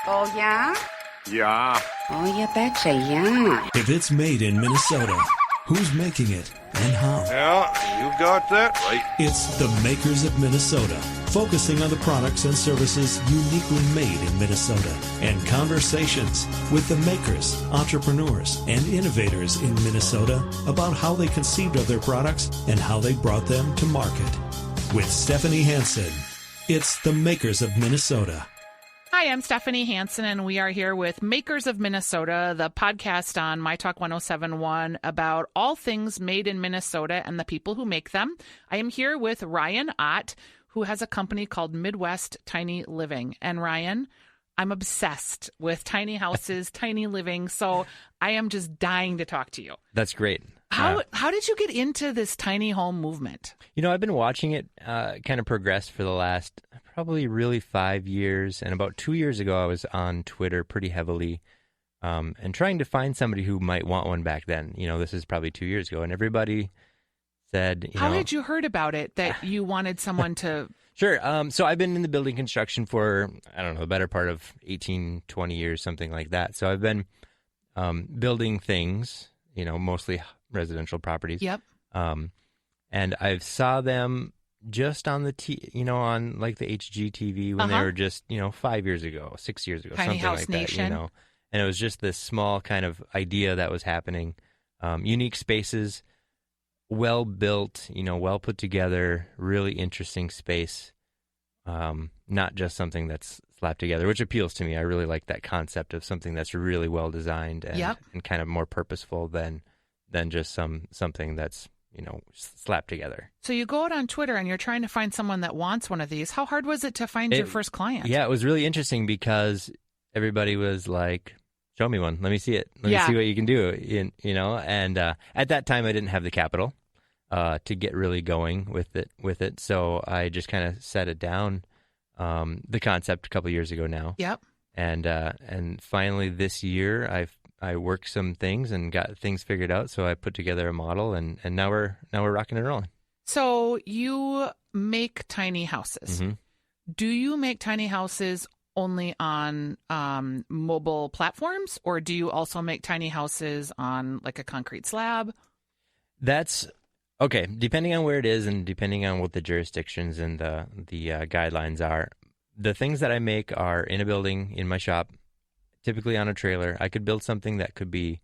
Oh, yeah? Yeah. Oh, you betcha, yeah. If it's made in Minnesota, who's making it and how? Yeah, you got that right. It's the Makers of Minnesota, focusing on the products and services uniquely made in Minnesota, and conversations with the makers, entrepreneurs, and innovators in Minnesota about how they conceived of their products and how they brought them to market. With Stephanie Hansen, it's the Makers of Minnesota. Hi, I'm Stephanie Hansen, and we are here with Makers of Minnesota, the podcast on My Talk 1071 about all things made in Minnesota and the people who make them. I am here with Ryan Ott, who has a company called Midwest Tiny Living. And Ryan, I'm obsessed with tiny houses, tiny living, so I am just dying to talk to you. That's great. How did you get into this tiny home movement? You know, I've been watching it kind of progress for the last probably really 5 years. And about 2 years ago, I was on Twitter pretty heavily and trying to find somebody who might want one back then. You know, this is probably 2 years ago. And everybody said, How had you heard about it that you wanted someone to... Sure. So I've been in the building construction for, I don't know, the better part of 18, 20 years, something like that. So I've been building things, you know, mostly residential properties. Yep. And I saw them just on the on like the HGTV when they were just 5 years ago, 6 years ago, Tiny something House like Nation. that. And it was just this small kind of idea that was happening. Unique spaces, well built, well put together, really interesting space. Not just something that's slapped together, which appeals to me. I really like that concept of something that's really well designed and kind of more purposeful than just something that's slapped together. So you go out on Twitter and you're trying to find someone that wants one of these. How hard was it to find your first client? Yeah, it was really interesting because everybody was like, show me one. Let me see it. Let me see what you can do. And at that time I didn't have the capital to get really going with it. So I just kind of set it down, the concept a couple years ago now. Yep. And finally this year I worked some things and got things figured out. So I put together a model and now we're rocking and rolling. So you make tiny houses. Mm-hmm. Do you make tiny houses only on mobile platforms, or do you also make tiny houses on like a concrete slab? That's okay. Depending on where it is and depending on what the jurisdictions and the guidelines are, the things that I make are in a building in my shop, typically on a trailer. I could build something that could be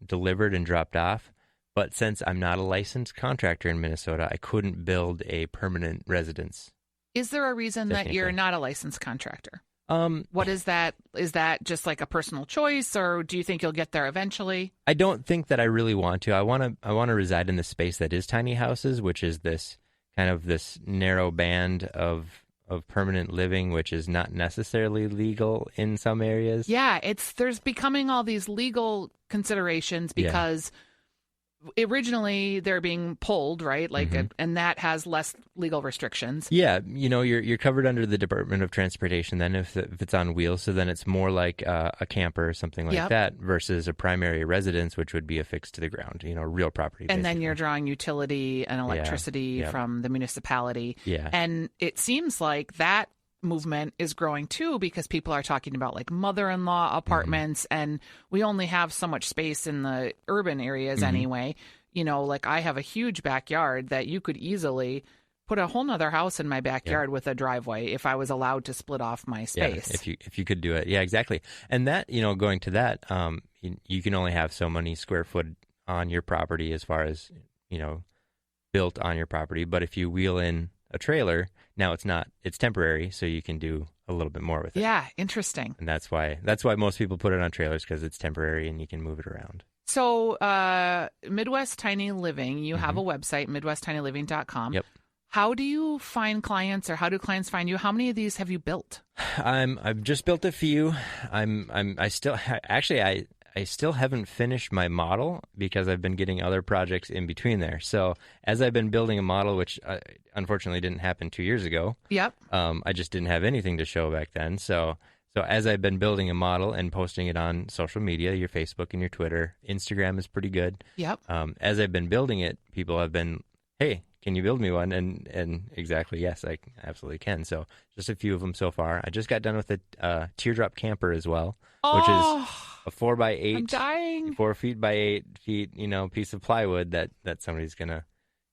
delivered and dropped off, but since I'm not a licensed contractor in Minnesota, I couldn't build a permanent residence. Is there a reason that you're not a licensed contractor? What is that? Is that just like a personal choice, or do you think you'll get there eventually? I don't think that I really want to. I want to reside in the space that is tiny houses, which is this kind of this narrow band of permanent living, which is not necessarily legal in some areas. Yeah, there's becoming all these legal considerations because originally they're being pulled, right? Like, and that has less legal restrictions. Yeah, you're covered under the Department of Transportation then if it's on wheels. So then it's more like a camper or something like that versus a primary residence, which would be affixed to the ground, real property. And basically. then you're drawing utility and electricity from the municipality. Yeah. And it seems like that movement is growing too because people are talking about like mother-in-law apartments and we only have so much space in the urban areas anyway. Like I have a huge backyard that you could easily put a whole nother house in my backyard with a driveway if I was allowed to split off my space. Yeah, if you could do it. Yeah, exactly. And that, going to that, you can only have so many square foot on your property as far as, built on your property. But if you wheel in a trailer, now it's temporary, so you can do a little bit more with it. Yeah, interesting. And that's why most people put it on trailers, because it's temporary and you can move it around. So Midwest Tiny Living, you have a website, midwesttinyliving.com. Yep. How do you find clients, or how do clients find you? How many of these have you built? I've just built a few. I still haven't finished my model because I've been getting other projects in between there. So as I've been building a model, which unfortunately didn't happen 2 years ago. Yep. I just didn't have anything to show back then. So as I've been building a model and posting it on social media, your Facebook and your Twitter, Instagram is pretty good. Yep. As I've been building it, people have been, hey, can you build me one? And exactly, yes, I absolutely can. So just a few of them so far. I just got done with a teardrop camper as well, which is a 4x8, I'm dying. 4 feet by 8 feet, piece of plywood that somebody's gonna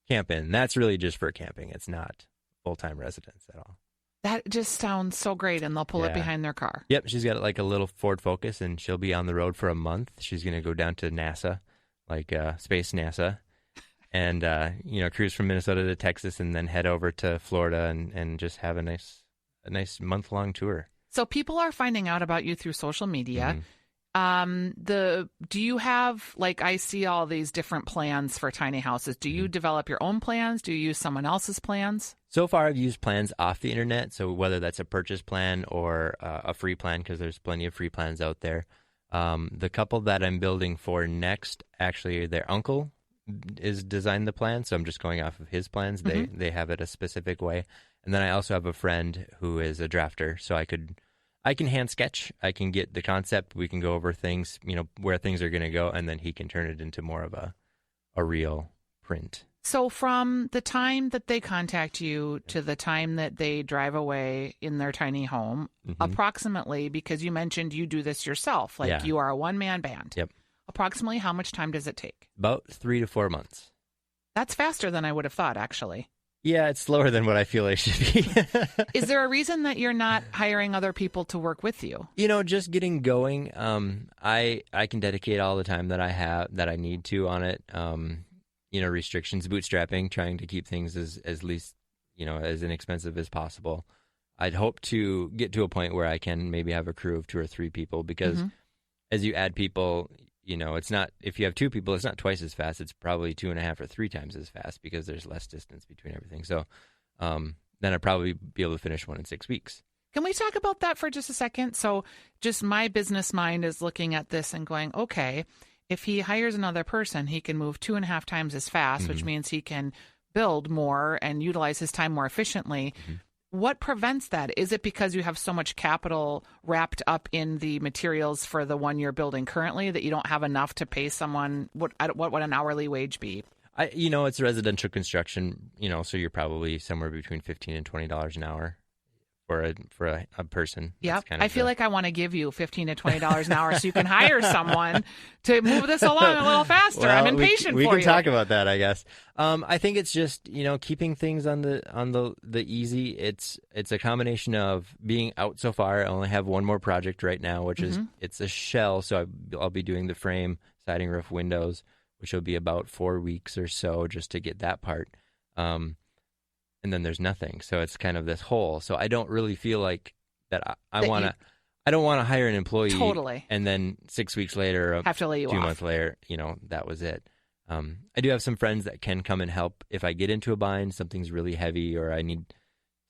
camp in. That's really just for camping. It's not full-time residence at all. That just sounds so great, and they'll pull it Yeah. behind their car. Yep, she's got like a little Ford Focus, and she'll be on the road for a month. She's gonna go down to NASA, like Space NASA, and cruise from Minnesota to Texas, and then head over to Florida and just have a nice month-long tour. So people are finding out about you through social media. Do you have, like, I see all these different plans for tiny houses. Do you develop your own plans? Do you use someone else's plans? So far, I've used plans off the internet. So whether that's a purchase plan or a free plan, because there's plenty of free plans out there. The couple that I'm building for next, actually, their uncle is designed the plan. So I'm just going off of his plans. They have it a specific way. And then I also have a friend who is a drafter. So I can hand sketch. I can get the concept. We can go over things, where things are going to go, and then he can turn it into more of a real print. So from the time that they contact you to the time that they drive away in their tiny home, approximately, because you mentioned you do this yourself, like you are a one-man band. Yep. Approximately how much time does it take? About 3 to 4 months. That's faster than I would have thought, actually. Yeah, it's slower than what I feel it should be. Is there a reason that you're not hiring other people to work with you? Just getting going. I can dedicate all the time that I need to on it. Restrictions, bootstrapping, trying to keep things as least, as inexpensive as possible. I'd hope to get to a point where I can maybe have a crew of 2 or 3 people, because as you add people, it's not, if you have 2 people, it's not twice as fast. It's probably 2.5 or 3 times as fast, because there's less distance between everything. So then I'd probably be able to finish one in 6 weeks. Can we talk about that for just a second? So just my business mind is looking at this and going, okay, if he hires another person, he can move 2.5 times as fast, which means he can build more and utilize his time more efficiently. What prevents that? Is it because you have so much capital wrapped up in the materials for the one you're building currently that you don't have enough to pay someone? What would an hourly wage be? It's residential construction, so you're probably somewhere between $15 and $20 an hour for a person. Yeah, I feel like I want to give you $15 to $20 an hour so you can hire someone to move this along a little faster. Well, I'm impatient for you. you. We can talk about that, I guess. I think it's just keeping things on the easy. It's a combination of being out so far. I only have one more project right now, which is it's a shell. So I'll be doing the frame, siding, roof, windows, which will be about 4 weeks or so just to get that part. And then there's nothing. So it's kind of this hole. So I don't really feel like that I don't want to hire an employee. Totally. And then 6 weeks later, have to lay you 2 off. months later, that was it. I do have some friends that can come and help. If I get into a bind, something's really heavy, or I need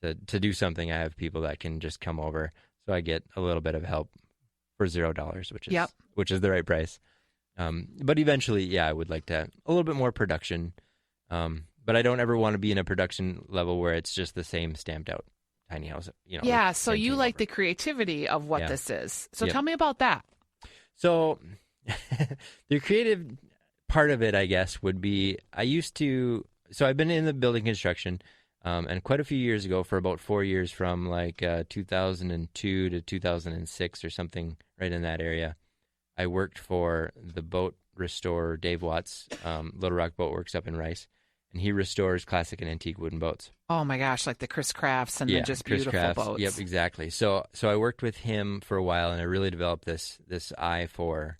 to do something, I have people that can just come over. So I get a little bit of help for $0, which is the right price. But eventually, I would like to a little bit more production. But I don't ever want to be in a production level where it's just the same stamped out tiny house. Yeah, so you like the creativity of what this is. So tell me about that. So the creative part of it, I guess, would be so I've been in the building construction, and quite a few years ago, for about 4 years, from like 2002 to 2006 or something, right in that area, I worked for the boat restorer Dave Watts, Little Rock Boat Works up in Rice. And he restores classic and antique wooden boats. Oh my gosh, like the Chris Crafts and the just beautiful boats. Yep, exactly. So I worked with him for a while, and I really developed this eye for,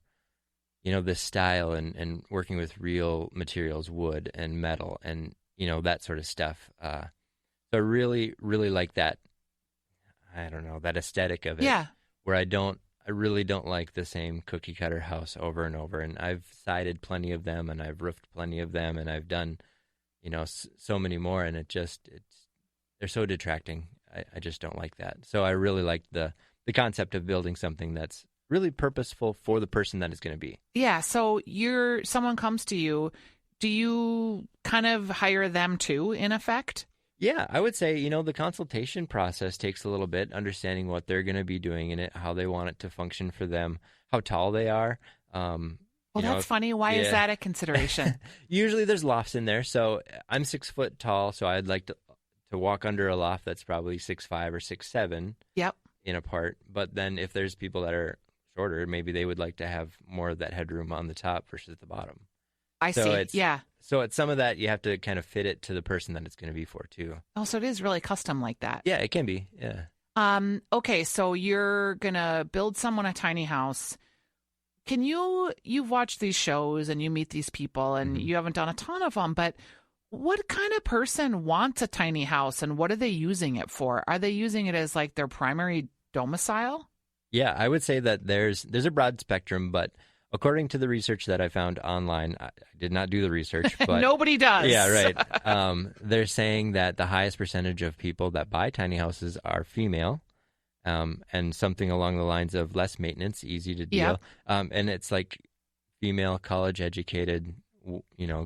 this style and working with real materials, wood and metal, and that sort of stuff. So I really, really like that. I don't know, that aesthetic of it. Yeah. Where I really don't like the same cookie cutter house over and over. And I've sided plenty of them, and I've roofed plenty of them, and I've done so many more, and they're so detracting. I just don't like that. So I really like the concept of building something that's really purposeful for the person that it's going to be. Yeah. So someone comes to you. Do you kind of hire them too, in effect? Yeah, I would say, the consultation process takes a little bit, understanding what they're going to be doing in it, how they want it to function for them, how tall they are. Oh, You know, that's funny. Why is that a consideration? Usually there's lofts in there. So I'm 6 foot tall, so I'd like to walk under a loft that's probably 6'5" or 6'7" Yep. in a part. But then if there's people that are shorter, maybe they would like to have more of that headroom on the top versus the bottom. I see. Yeah. So it's some of that you have to kind of fit it to the person that it's going to be for too. Oh, so it is really custom like that. Yeah, it can be. Yeah. Okay, so you're gonna build someone a tiny house. You've watched these shows and you meet these people and you haven't done a ton of them, but what kind of person wants a tiny house and what are they using it for? Are they using it as like their primary domicile? Yeah, I would say that there's a broad spectrum, but according to the research that I found online, I did not do the research, but nobody does. Yeah, right. They're saying that the highest percentage of people that buy tiny houses are female, and something along the lines of less maintenance, easy to deal. Yep. And it's like female, college educated,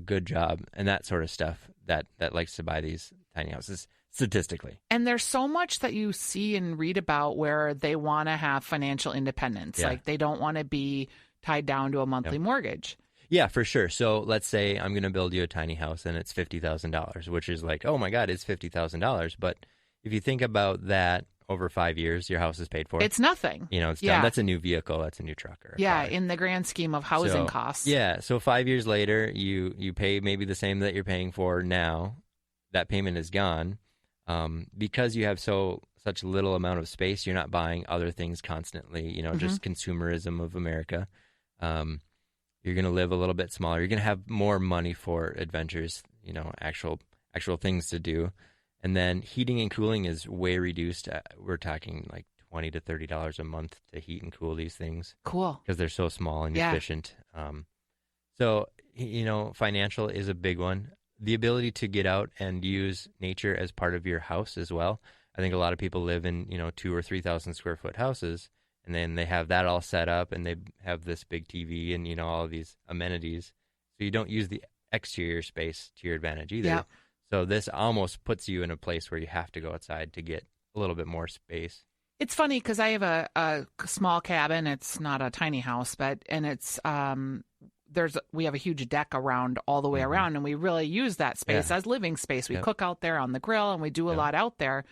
good job, and that sort of stuff that likes to buy these tiny houses statistically. And there's so much that you see and read about where they want to have financial independence. Yeah. Like they don't want to be tied down to a monthly mortgage. Yeah, for sure. So let's say I'm going to build you a tiny house and it's $50,000, which is like, oh my God, it's $50,000. But if you think about that over 5 years, your house is paid for. It's nothing. It's done. That's a new vehicle. That's a new truck or a car. In the grand scheme of housing costs. Yeah. So 5 years later, you pay maybe the same that you're paying for now. That payment is gone. Because you have such little amount of space, you're not buying other things constantly, just consumerism of America. You're going to live a little bit smaller. You're going to have more money for adventures, actual things to do. And then heating and cooling is way reduced. We're talking like $20 to $30 a month to heat and cool these things. Cool. Because they're so small and efficient. So, financial is a big one. The ability to get out and use nature as part of your house as well. I think a lot of people live in, 2,000 or 3,000 square foot houses, and then they have that all set up and they have this big TV and, all of these amenities. So you don't use the exterior space to your advantage either. Yeah. So this almost puts you in a place where you have to go outside to get a little bit more space. It's funny because I have a small cabin. It's not a tiny house, and it's we have a huge deck around all the way around, and we really use that space as living space. We cook out there on the grill, and we do a lot out there.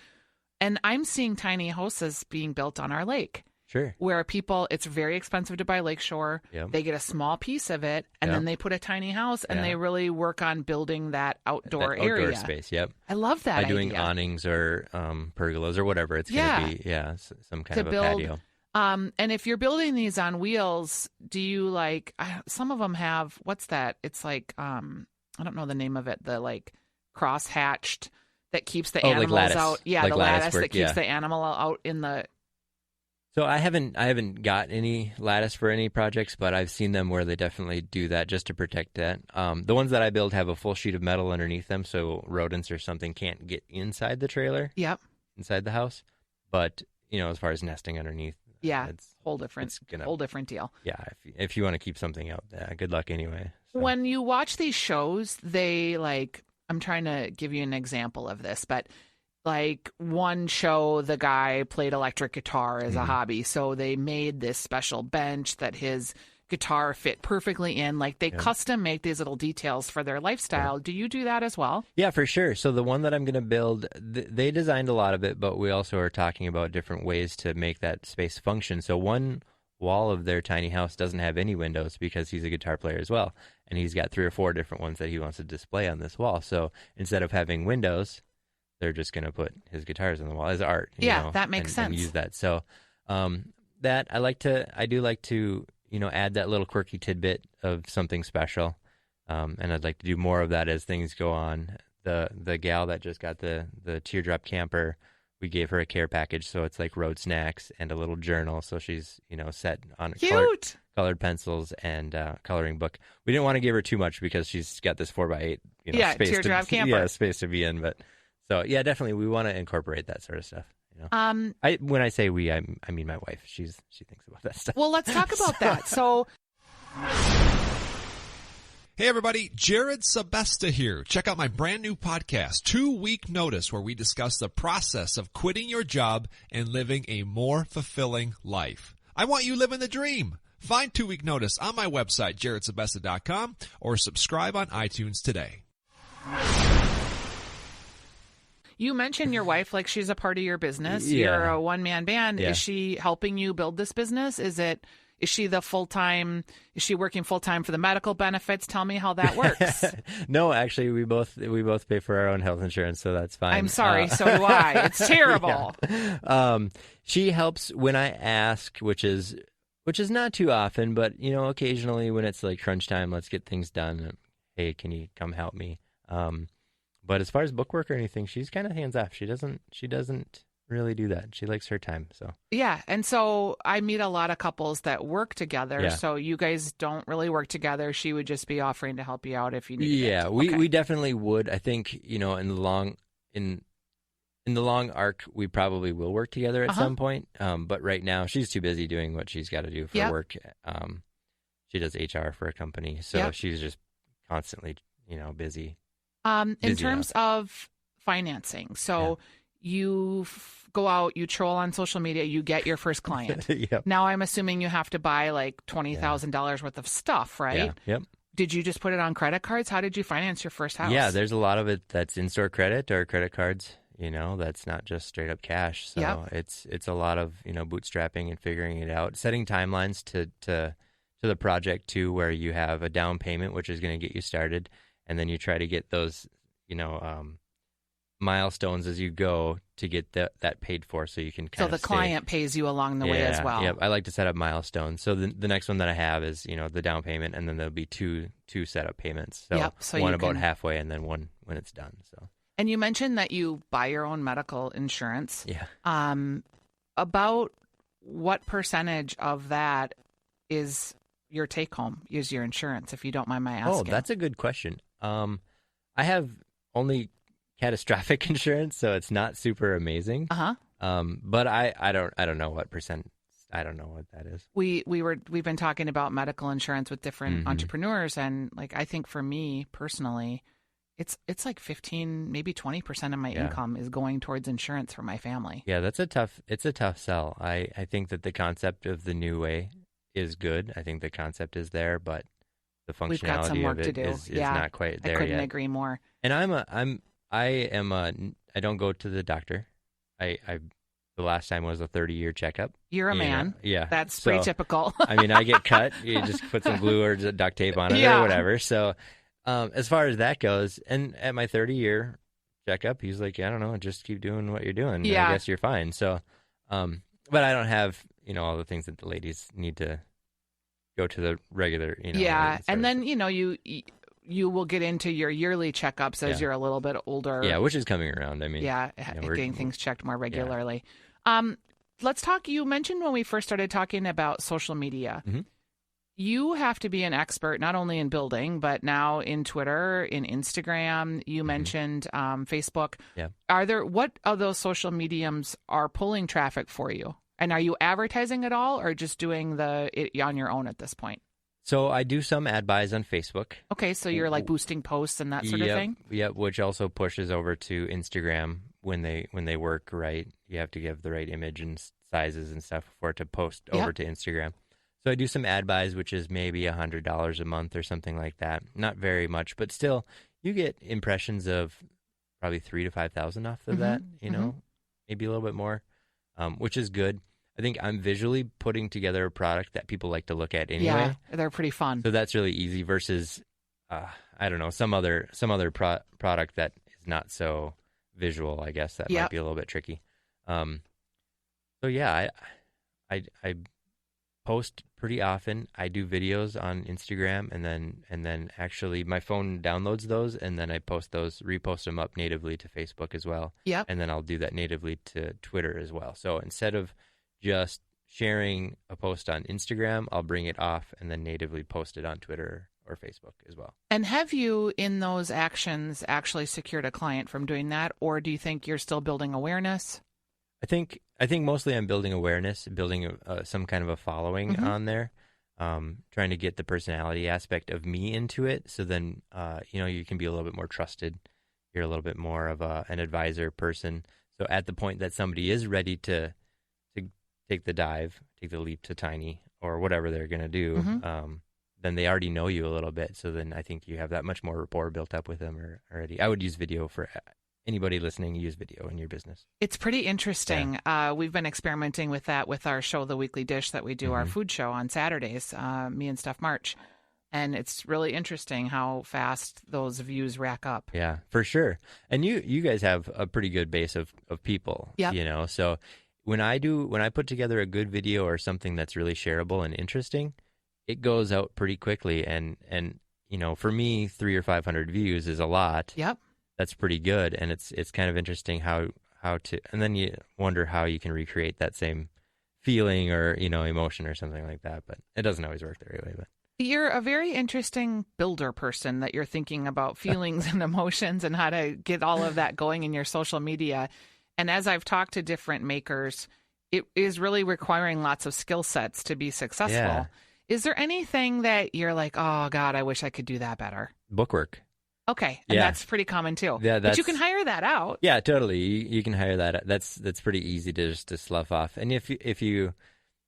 And I'm seeing tiny houses being built on our lake. Sure. Where it's very expensive to buy lakeshore. Yep. They get a small piece of it, and then they put a tiny house, and they really work on building that outdoor area. Outdoor space, yep. I love that By doing idea. awnings or pergolas or whatever it's going to be. Yeah, some kind of a patio. And if you're building these on wheels, do you some of them have, what's that? It's like, I don't know the name of it, the cross-hatched that keeps the animals like lattice. out. Yeah, like the lattice lattice work, that keeps the animal out in the... So I haven't got any lattice for any projects, but I've seen them where they definitely do that just to protect that. The ones that I build have a full sheet of metal underneath them, so rodents or something can't get inside the trailer. Yep. Inside the house. But, as far as nesting underneath, it's whole different deal. Yeah, if you want to keep something out, good luck anyway. So. When you watch these shows, they I'm trying to give you an example of this, but one show, the guy played electric guitar as a hobby, so they made this special bench that his guitar fit perfectly in. They custom make these little details for their lifestyle. Yeah. Do you do that as well? Yeah, for sure. So the one that I'm going to build, they designed a lot of it, but we also are talking about different ways to make that space function. So one wall of their tiny house doesn't have any windows because he's a guitar player as well, and he's got 3 or 4 different ones that he wants to display on this wall. So instead of having windows, they're just going to put his guitars on the wall as art. That makes sense. And use that. So that I do like to, add that little quirky tidbit of something special. And I'd like to do more of that as things go on. The gal that just got the teardrop camper, we gave her a care package. So it's like road snacks and a little journal. So she's, set on colored pencils and coloring book. We didn't want to give her too much because she's got this 4x8, space teardrop camper. Yeah, space to be in, but. So, yeah, definitely, we want to incorporate that sort of stuff. When I say we, I mean my wife. She thinks about that stuff. Well, let's talk about that. So, hey, everybody, Jared Sebesta here. Check out my brand new podcast, 2 Week Notice, where we discuss the process of quitting your job and living a more fulfilling life. I want you living the dream. Find 2 Week Notice on my website, JaredSebesta.com, or subscribe on iTunes today. You mentioned your wife, like she's a part of your business. Yeah. You're a one-man band. Yeah. Is she helping you build this business? Is she working full-time for the medical benefits? Tell me how that works. No, actually, we both pay for our own health insurance, so that's fine. I'm sorry, so do I. It's terrible. Yeah. She helps when I ask, which is not too often, but occasionally when it's like crunch time, let's get things done. Hey, can you come help me? But as far as bookwork or anything, she's kind of hands off. She doesn't really do that. She likes her time. So yeah, and so I meet a lot of couples that work together. Yeah. So you guys don't really work together. She would just be offering to help you out if you needed it. yeah, we definitely would. I think in the long arc, we probably will work together at some point. But right now, she's too busy doing what she's got to do for work. She does HR for a company, so she's just constantly busy. In terms of financing, so you go out, you troll on social media, you get your first client. Yep. Now I'm assuming you have to buy like $20,000 worth of stuff, right? Yeah. Yep. Did you just put it on credit cards? How did you finance your first house? Yeah, there's a lot of it that's in-store credit or credit cards. That's not just straight up cash. So it's a lot of bootstrapping and figuring it out, setting timelines to the project too, where you have a down payment, which is going to get you started, and then you try to get those milestones as you go to get that paid for, so you can kind of the client pays you along the way as well. Yeah, I like to set up milestones. So the next one that I have is the down payment, and then there'll be two setup payments. So one about halfway, and then one when it's done. So. And you mentioned that you buy your own medical insurance. Yeah. About what percentage of that is your take home, is your insurance, if you don't mind my asking? Oh, that's a good question. I have only catastrophic insurance, so it's not super amazing. But I don't know what percent. I don't know what that is. We've been talking about medical insurance with different entrepreneurs, and like I think for me personally, it's like 15, maybe 20% of my income is going towards insurance for my family. Yeah, it's a tough sell. I think that the concept of the new way is good. I think the concept is there, but the functionality We've got some work of it to do. is not quite there yet. I couldn't agree more. And I don't go to the doctor. The last time was a 30-year checkup. You're a man. Yeah. That's pretty typical. I mean, I get cut. You just put some glue or duct tape on it or whatever. So as far as that goes, and at my 30-year checkup, he's like, I don't know, just keep doing what you're doing. Yeah. I guess you're fine. So, but I don't have, all the things that the ladies need to go to the regular, Yeah. And then, you will get into your yearly checkups as you're a little bit older. Yeah, which is coming around. I mean, getting things checked more regularly. Let's talk. You mentioned when we first started talking about social media, you have to be an expert not only in building, but now in Twitter, in Instagram. You mentioned Facebook. Yeah. What of those social mediums are pulling traffic for you? And are you advertising at all, or just doing it on your own at this point? So I do some ad buys on Facebook. Okay, so you're like boosting posts and that sort of thing? Yep, which also pushes over to Instagram when they work right. You have to give the right image and sizes and stuff for it to post over to Instagram. So I do some ad buys, which is maybe $100 a month or something like that. Not very much, but still, you get impressions of probably 3,000 to 5,000 off of that, maybe a little bit more, which is good. I think I'm visually putting together a product that people like to look at anyway. Yeah, they're pretty fun. So that's really easy versus, I don't know, some other product that is not so visual. I guess that might be a little bit tricky. So yeah, I post pretty often. I do videos on Instagram, and then actually my phone downloads those, and then I repost them up natively to Facebook as well. Yep. And then I'll do that natively to Twitter as well. So instead of just sharing a post on Instagram, I'll bring it off and then natively post it on Twitter or Facebook as well. And have you, in those actions, actually secured a client from doing that, or do you think you're still building awareness? I think mostly I'm building awareness, building some kind of a following on there, trying to get the personality aspect of me into it. So then, you can be a little bit more trusted. You're a little bit more of an advisor person. So at the point that somebody is ready to take the dive, take the leap to Tiny, or whatever they're going to do, then they already know you a little bit. So then I think you have that much more rapport built up with them already. I would use video for anybody listening. Use video in your business. It's pretty interesting. We've been experimenting with that with our show, The Weekly Dish, that we do, our food show on Saturdays, me and Steph March. And it's really interesting how fast those views rack up. Yeah, for sure. And you guys have a pretty good base of people, you know. So when I put together a good video or something that's really shareable and interesting, it goes out pretty quickly. And you know, for me, 300 or 500 views is a lot. Yep. That's pretty good. And it's kind of interesting how to, and then you wonder how you can recreate that same feeling or, you know, emotion or something like that. But it doesn't always work that way. But you're a very interesting builder person, that you're thinking about feelings and emotions and how to get all of that going in your social media. And as I've talked to different makers, it is really requiring lots of skill sets to be successful. Yeah. Is there anything that you're like, oh, God, I wish I could do that better? bookwork. Okay. And that's pretty common too. Yeah, but you can hire that out. Yeah, totally. You can hire that. That's pretty easy to just to slough off. And if you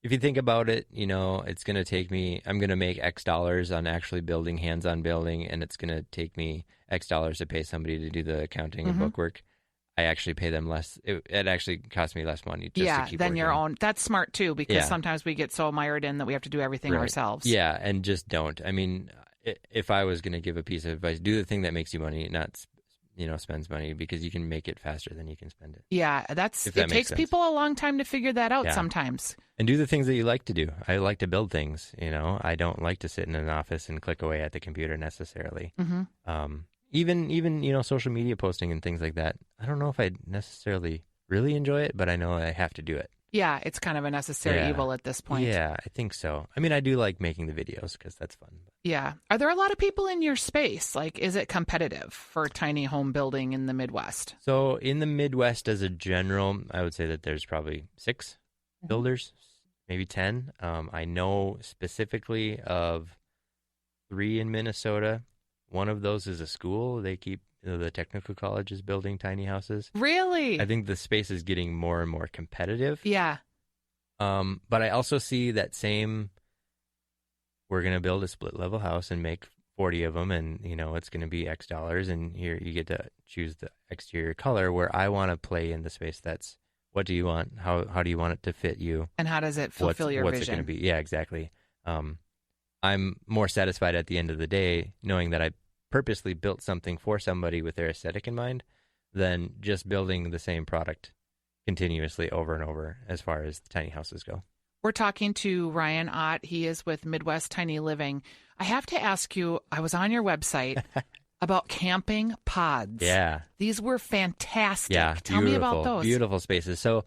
think about it, you know, it's going to take me, I'm going to make X dollars on actually building, hands-on building, and it's going to take me X dollars to pay somebody to do the accounting and bookwork. I actually pay them less. It actually costs me less money just to keep than working. your own. That's smart too, because sometimes we get so mired in that we have to do everything ourselves. Yeah, and just don't. I mean, if I was going to give a piece of advice, do the thing that makes you money, not spends money, because you can make it faster than you can spend it. Yeah, it takes people a long time to figure that out sometimes. And do the things that you like to do. I like to build things, you know. I don't like to sit in an office and click away at the computer necessarily. Even you know, social media posting and things like that. I don't know if I necessarily really enjoy it, but I know I have to do it. Yeah, it's kind of a necessary evil at this point. Yeah, I think so. I mean, I do like making the videos because that's fun. Yeah. Are there a lot of people in your space? Like, is it competitive for tiny home building in the Midwest? So in the Midwest, as a general, I would say that there's probably 6 builders, maybe 10. I know specifically of 3 in Minnesota. One of those is a school. They keep, the technical college is building tiny houses. Really? I think the space is getting more and more competitive. Yeah. But I also see that same, we're going to build a split level house and make 40 of them, and, you know, it's going to be X dollars, and here you get to choose the exterior color, where I want to play in the space that's, what do you want? How do you want it to fit you? And how does it fulfill your what's vision? What's it going to be? Yeah, exactly. I'm more satisfied at the end of the day knowing that I purposely built something for somebody with their aesthetic in mind than just building the same product continuously over and over as far as the tiny houses go. We're talking to Ryan Ott. He is with Midwest Tiny Living. I have to ask you, I was on your website about camping pods. Yeah. These were fantastic. Yeah, Tell me about those. Beautiful spaces. So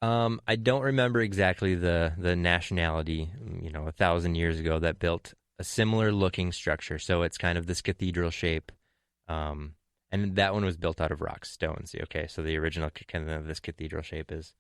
I don't remember exactly the nationality, you know, 1,000 years ago that built a similar looking structure. So it's kind of this cathedral shape. And that one was built out of rock stones. Okay. So the original kind of this cathedral shape is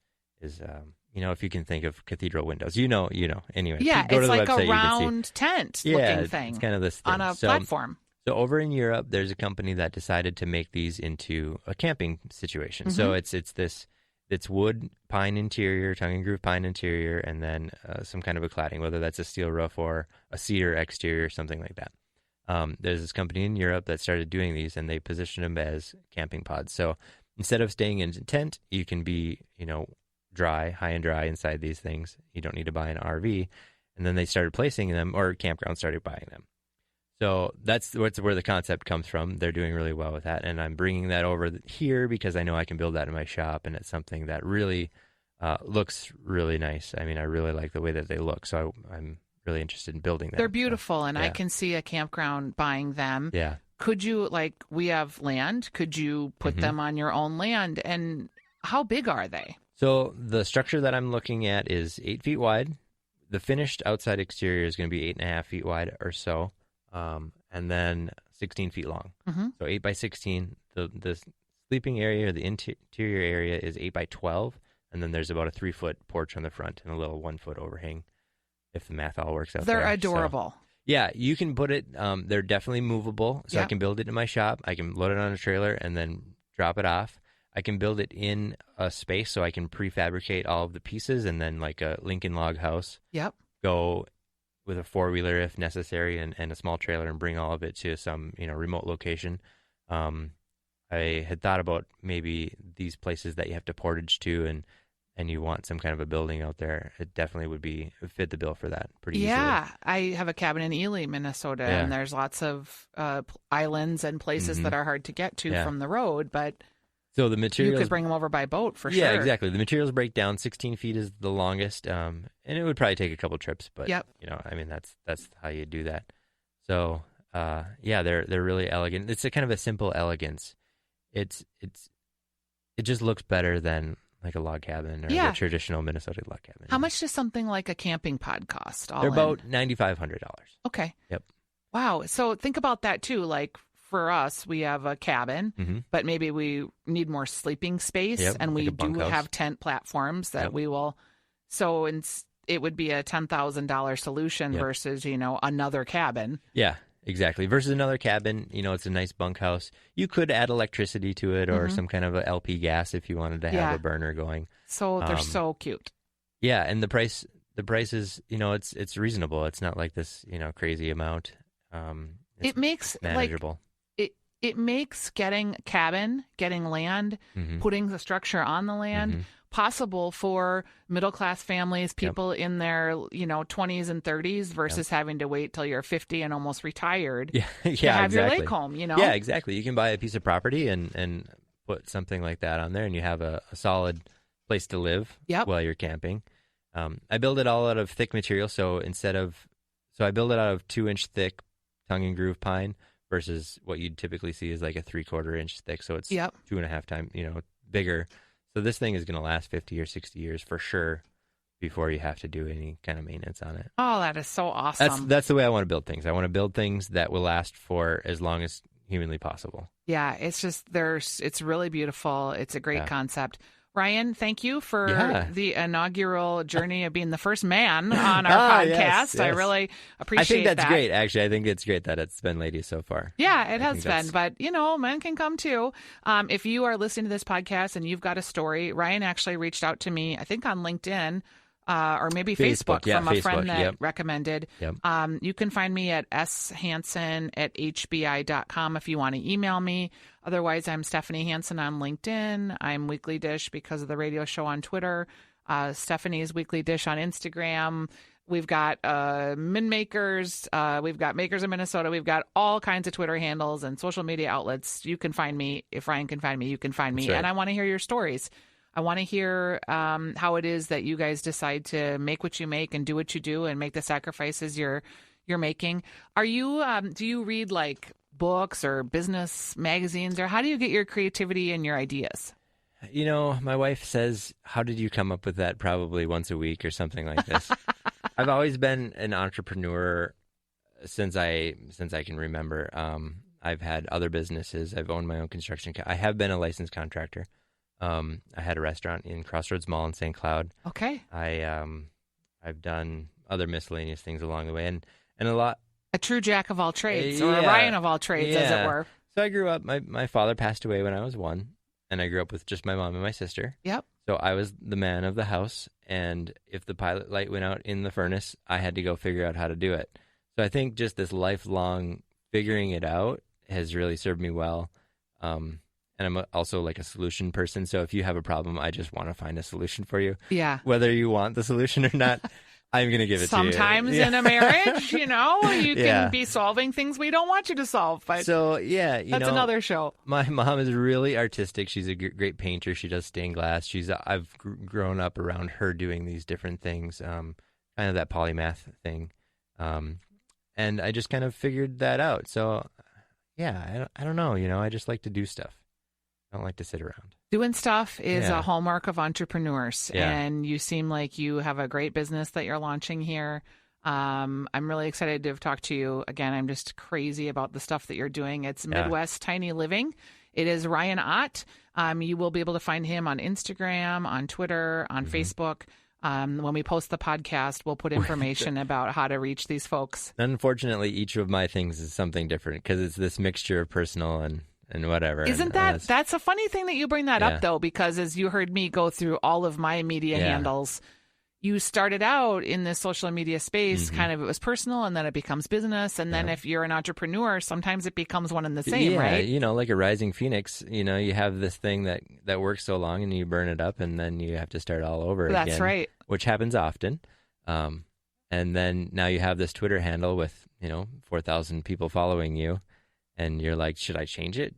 you know, if you can think of cathedral windows, you know, anyway. Yeah. Go it's to the like website, a round tent looking thing. It's kind of this thing. On a platform. So over in Europe, there's a company that decided to make these into a camping situation. So it's wood, pine interior, tongue and groove pine interior, and then some kind of a cladding, whether that's a steel roof or a cedar exterior, something like that. There's this company in Europe that started doing these, and they positioned them as camping pods. So instead of staying in a tent, you can be, you know, high and dry inside these things. You don't need to buy an RV. And then they started placing them, or campgrounds started buying them. So that's where the concept comes from. They're doing really well with that, and I'm bringing that over here because I know I can build that in my shop, and it's something that really looks really nice. I mean, I really like the way that they look, so I'm really interested in building that. They're beautiful, and I can see a campground buying them. Yeah. Could you, like, we have land, could you put them on your own land, and how big are they? So the structure that I'm looking at is 8 feet wide. The finished outside exterior is going to be 8.5 feet wide or so. And then 16 feet long. So 8 by 16. The sleeping area, the interior area is 8 by 12. And then there's about a 3-foot porch on the front and a little 1-foot overhang, if the math all works out. They're adorable. So, yeah, you can put it, they're definitely movable. So I can build it in my shop. I can load it on a trailer and then drop it off. I can build it in a space, so I can prefabricate all of the pieces, and then like a Lincoln log house. Yep. go with a 4-wheeler if necessary and a small trailer and bring all of it to some, remote location. I had thought about maybe these places that you have to portage to and you want some kind of a building out there. It definitely would fit the bill for that pretty easily. Yeah, I have a cabin in Ely, Minnesota, and there's lots of islands and places that are hard to get to from the road, but so the materials, you could bring them over by boat for sure. Yeah, exactly. The materials break down. 16 feet is the longest, and it would probably take a couple trips, but that's how you do that. So they're really elegant. It's a kind of a simple elegance. It just looks better than like a log cabin or the traditional Minnesota log cabin. How much does something like a camping pod cost? They're about $9,500. Okay. Yep. Wow. So think about that too. Like for us, we have a cabin, but maybe we need more sleeping space, and we do have tent platforms that we will. So it would be a $10,000 solution versus another cabin. Yeah. Exactly. Versus another cabin, it's a nice bunkhouse. You could add electricity to it or some kind of a LP gas if you wanted to have a burner going. So they're so cute. Yeah, and the price is, it's reasonable. It's not like this, crazy amount. It makes manageable. It makes getting land, putting the structure on the land possible for middle-class families, people in their 20s and 30s versus having to wait till you're 50 and almost retired to have your lake home, Yeah, exactly. You can buy a piece of property and put something like that on there, and you have a solid place to live while you're camping. I build it all out of thick material, so I build it out of 2-inch thick tongue and groove pine versus what you'd typically see is like a 3/4 inch thick, so it's 2.5 times bigger. So this thing is going to last 50 or 60 years for sure before you have to do any kind of maintenance on it. Oh, that is so awesome. That's the way I want to build things. I want to build things that will last for as long as humanly possible. Yeah, it's just it's really beautiful. It's a great concept. Ryan, thank you for the inaugural journey of being the first man on our podcast. Yes. I really appreciate that. I think that's great, actually. I think it's great that it's been ladies so far. Yeah, it has been. But, men can come too. If you are listening to this podcast and you've got a story, Ryan actually reached out to me, I think on LinkedIn, or maybe Facebook from a friend that recommended. Yep. You can find me at shanson@hbi.com if you want to email me. Otherwise, I'm Stephanie Hansen on LinkedIn. I'm Weekly Dish because of the radio show on Twitter. Stephanie's Weekly Dish on Instagram. We've got Min Makers. We've got Makers of Minnesota. We've got all kinds of Twitter handles and social media outlets. You can find me. If Ryan can find me, you can find me. That's right. And I want to hear your stories. I want to hear how it is that you guys decide to make what you make and do what you do and make the sacrifices you're making. Are you do you read like books or business magazines, or how do you get your creativity and your ideas? My wife says, "How did you come up with that?" Probably once a week or something like this. I've always been an entrepreneur since I can remember. I've had other businesses. I've owned my own construction. I have been a licensed contractor. I had a restaurant in Crossroads Mall in St. Cloud. Okay. I've done other miscellaneous things along the way, and a lot. A true jack of all trades, or a Ryan of all trades, as it were. So I grew up. My father passed away when I was 1, and I grew up with just my mom and my sister. Yep. So I was the man of the house, and if the pilot light went out in the furnace, I had to go figure out how to do it. So I think just this lifelong figuring it out has really served me well. And I'm also like a solution person. So if you have a problem, I just want to find a solution for you. Yeah. Whether you want the solution or not, I'm going to give it to you. Sometimes in a marriage, you can be solving things we don't want you to solve. But so, that's another show. My mom is really artistic. She's a great painter. She does stained glass. I've grown up around her doing these different things, kind of that polymath thing. And I just kind of figured that out. So, I don't know. I just like to do stuff. I don't like to sit around. Doing stuff is a hallmark of entrepreneurs, and you seem like you have a great business that you're launching here. I'm really excited to have talked to you again. I'm just crazy about the stuff that you're doing. It's Midwest Tiny Living. It is Ryan Ott. You will be able to find him on Instagram, on Twitter, on Facebook. When we post the podcast, we'll put information about how to reach these folks. Unfortunately, each of my things is something different because it's this mixture of personal and whatever. Isn't that's a funny thing that you bring that up, though, because as you heard me go through all of my media handles, you started out in this social media space, kind of it was personal, and then it becomes business. And then if you're an entrepreneur, sometimes it becomes one and the same, right? Like a rising phoenix, you have this thing that works so long and you burn it up and then you have to start all over again. That's right. Which happens often. And then now you have this Twitter handle with, 4,000 people following you. And you're like, should I change it?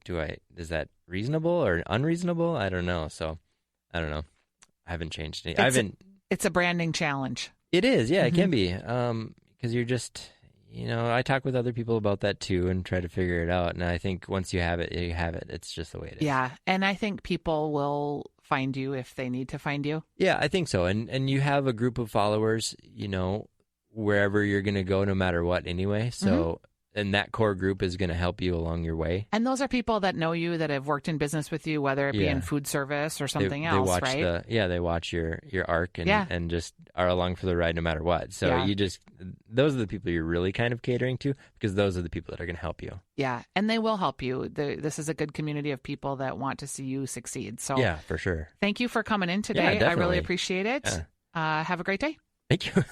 Is that reasonable or unreasonable? I don't know. So I don't know. I haven't changed it. It's a branding challenge. It is, yeah, it can be. Because you're just, I talk with other people about that too and try to figure it out. And I think once you have it, you have it. It's just the way it is. Yeah, and I think people will find you if they need to find you. Yeah, I think so. And you have a group of followers, wherever you're going to go, no matter what anyway. So, and that core group is going to help you along your way. And those are people that know you, that have worked in business with you, whether it be in food service or something else, watch right? They watch your arc and just are along for the ride no matter what. So those are the people you're really kind of catering to, because those are the people that are going to help you. Yeah, and they will help you. This is a good community of people that want to see you succeed. So yeah, for sure. Thank you for coming in today. Yeah, I really appreciate it. Yeah. Have a great day. Thank you.